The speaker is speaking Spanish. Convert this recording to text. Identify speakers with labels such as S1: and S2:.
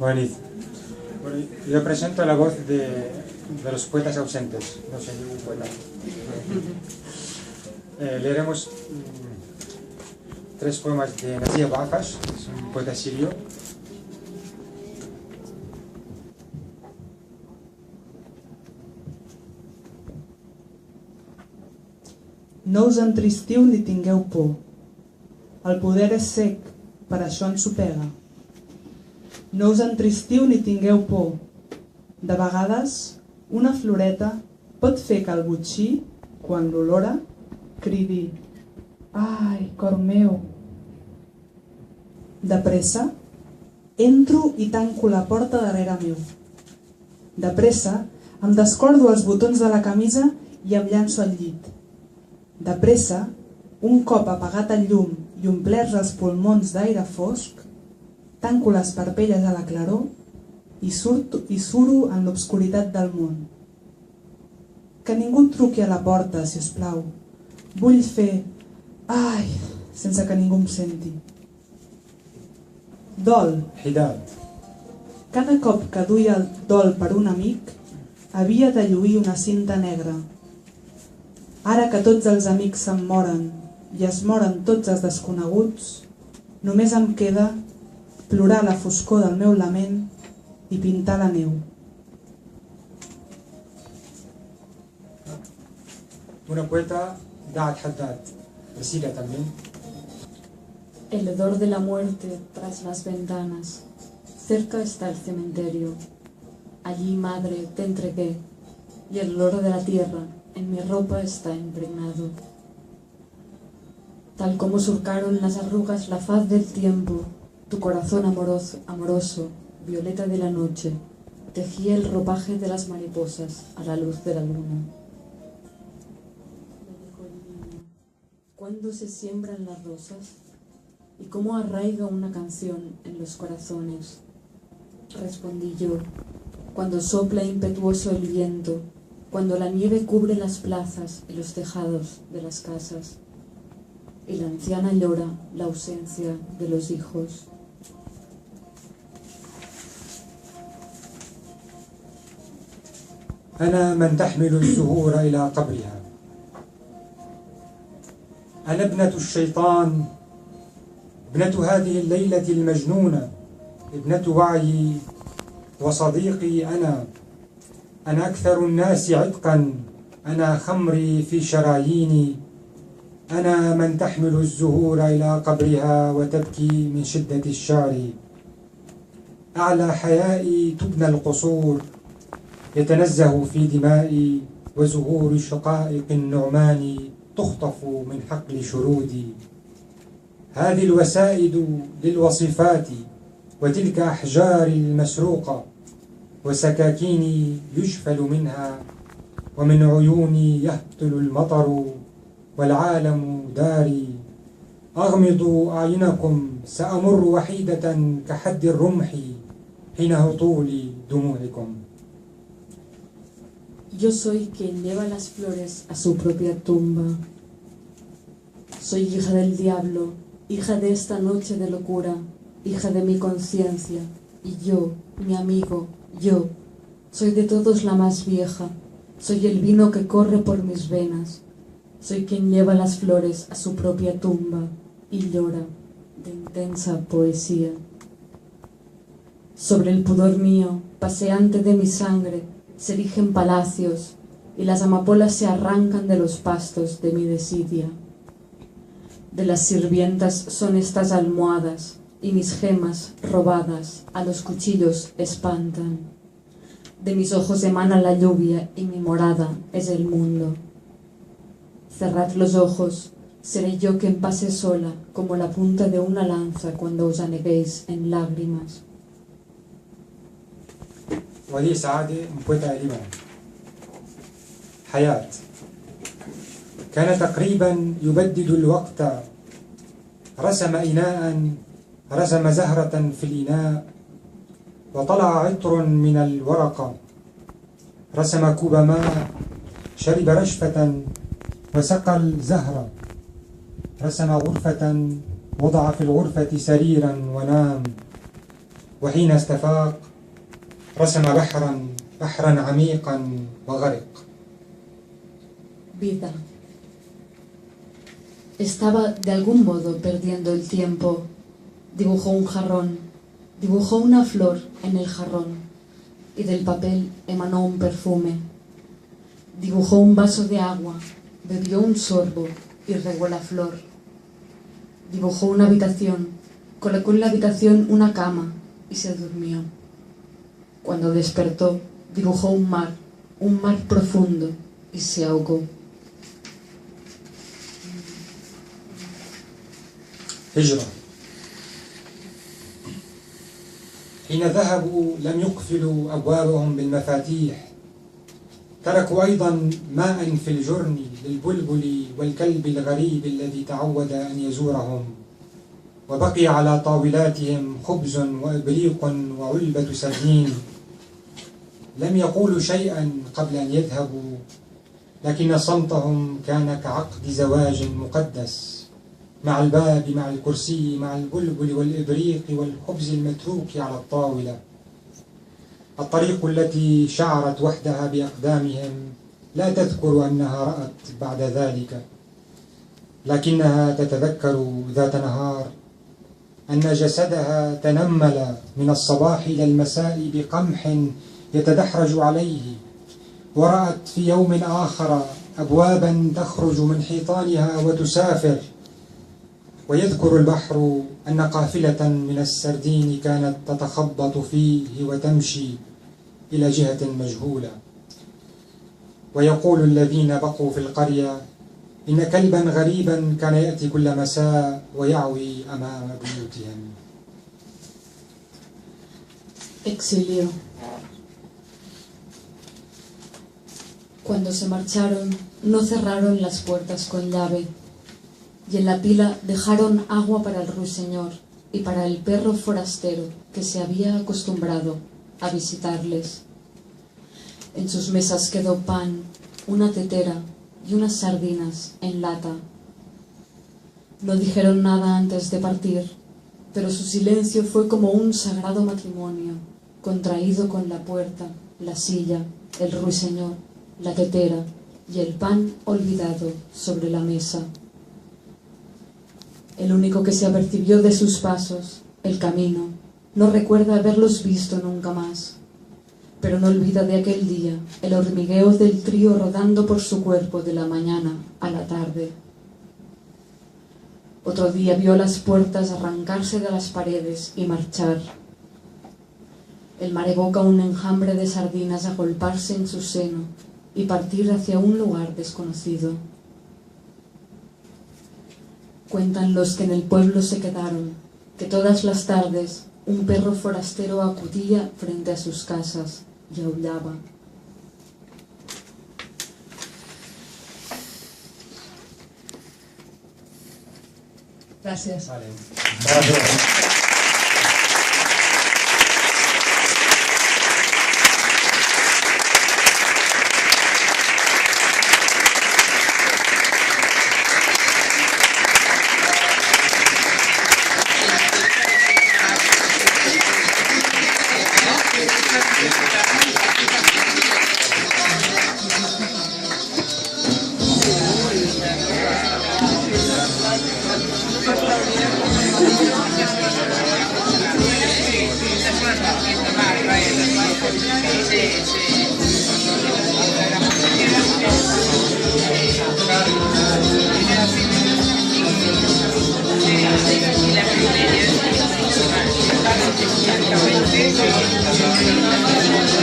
S1: Buenísimo. Bueno, yo presento la voz de los poetas ausentes. No soy ningún poeta. Leeremos 3 poemas de Najieb Ahfash, que es un poeta sirio.
S2: No us entristiu ni tingueu por. El poder és cec, per això ensopega. No us entristiu ni tingueu por. De vegades, una floreta pot fer que el botxí, quan l'olora, cridi «Ai, cor meu!». De pressa, entro i tanco la porta darrere meu. De pressa, em descordo els botons de la camisa i em llanço al llit. De pressa, un cop apagat el llum i omplerts els pulmons d'aire fosc, tanco les parpelles a la claror i suro en l'obscuritat del món. Que ningú truqui a la porta, si us plau. Vull fer «ai» sense que ningú em senti. Dol. Cada cop que duia el dol per un amic, havia de lluir una cinta negra. Ara que tots els amics se'n moren i es moren tots els desconeguts, només em queda plorar la foscor del meu lament i pintar la neu.
S1: Una poeta, Da'at Haddad, de Siria también.
S3: El hedor de la muerte tras las ventanas. Cerca está el cementerio. Allí, madre, te entregué, y el olor de la tierra en mi ropa está impregnado. Tal como surcaron las arrugas la faz del tiempo, tu corazón amoroso, violeta de la noche, tejía el ropaje de las mariposas a la luz de la luna. ¿Cuándo se siembran las rosas? ¿Y cómo arraiga una canción en los corazones? Respondí yo, cuando sopla impetuoso el viento, cuando la nieve cubre las plazas y los tejados de las casas, y la anciana llora la ausencia de los hijos.
S1: أنا من تحمل الزهور إلى قبرها. أنا ابنة الشيطان، ابنة هذه الليلة المجنونة، ابنة وعيي وصديقي. أنا أكثر الناس عتقا، أنا خمري في شراييني. أنا من تحمل الزهور إلى قبرها وتبكي من شدة الشعر. أعلى حيائي تبنى القصور، يتنزه في دمائي، وزهور شقائق النعمان تخطف من حقل شرودي. هذه الوسائد للوصفات، وتلك أحجار المسروقة، وسكاكيني يجفل منها، ومن عيوني يهطل المطر، والعالم داري. أغمضوا أعينكم، سأمر وحيدة كحد الرمح حين هطول دموعكم.
S3: Yo soy quien lleva las flores a su propia tumba. Soy hija del diablo, hija de esta noche de locura, hija de mi conciencia, y yo, mi amigo, yo, soy de todos la más vieja, soy el vino que corre por mis venas, soy quien lleva las flores a su propia tumba y llora de intensa poesía. Sobre el pudor mío, paseante de mi sangre, se erigen palacios y las amapolas se arrancan de los pastos de mi desidia. De las sirvientas son estas almohadas y mis gemas robadas a los cuchillos espantan. De mis ojos emana la lluvia y mi morada es el mundo. Cerrad los ojos, seré yo quien pase sola como la punta de una lanza cuando os aneguéis en lágrimas.
S1: ولي سعادة بويتا لبنان. حياة. كان تقريبا يبدد الوقت، رسم رسم زهرة في الإناء، وطلع عطر من الورقة، رسم كوب ماء، شرب رشفة وسقى الزهرة، رسم غرفة، وضع في الغرفة سريرا ونام، وحين استفاق رسم بحرا عميقا وغرق.
S3: Vida. Estaba de algún modo perdiendo el tiempo. Dibujó un jarrón, dibujó una flor en el jarrón y del papel emanó un perfume. Dibujó un vaso de agua, bebió un sorbo y regó la flor. Dibujó una habitación, colocó en la habitación una cama y se durmió. Cuando despertó, dibujó un mar profundo y se ahogó.
S1: هجرة. حين ذهبوا لم يقفلوا أبوابهم بالمفاتيح، تركوا أيضا ماء في الجرن للبلبل والكلب الغريب الذي تعود أن يزورهم، وبقي على طاولاتهم خبز وإبريق وعلبة سردين. لم يقولوا شيئا قبل أن يذهبوا، لكن صمتهم كان كعقد زواج مقدس، مع الباب، مع الكرسي، مع البلبل والإبريق والخبز المتروك على الطاولة. الطريق التي شعرت وحدها بأقدامهم لا تذكر أنها رأت بعد ذلك، لكنها تتذكر ذات نهار أن جسدها تنمل من الصباح إلى المساء بقمح يتدحرج عليه، ورأت في يوم آخر أبوابا تخرج من حيطانها وتسافر. ويذكر البحر أن قافلة من السردين كانت تتخبط فيه وتمشي إلى جهة مجهولة. ويقول الذين بقوا في القرية إن كلبا غريبا كان يأتي كل مساء ويعوي أمام بيوتهم.
S3: Exilio. Cuando se marcharon, no cerraron las puertas con llave, y en la pila dejaron agua para el ruiseñor y para el perro forastero que se había acostumbrado a visitarles. En sus mesas quedó pan, una tetera y unas sardinas en lata. No dijeron nada antes de partir, pero su silencio fue como un sagrado matrimonio, contraído con la puerta, la silla, el ruiseñor, la tetera y el pan olvidado sobre la mesa. El único que se apercibió de sus pasos, el camino, no recuerda haberlos visto nunca más, pero no olvida de aquel día el hormigueo del trío rodando por su cuerpo de la mañana a la tarde. Otro día vio las puertas arrancarse de las paredes y marchar. El mar evoca un enjambre de sardinas agolparse en su seno y partir hacia un lugar desconocido. Cuentan los que en el pueblo se quedaron, que todas las tardes un perro forastero acudía frente a sus casas y aullaba.
S2: Gràcies.
S1: Vale. Gracias.
S4: Gracias.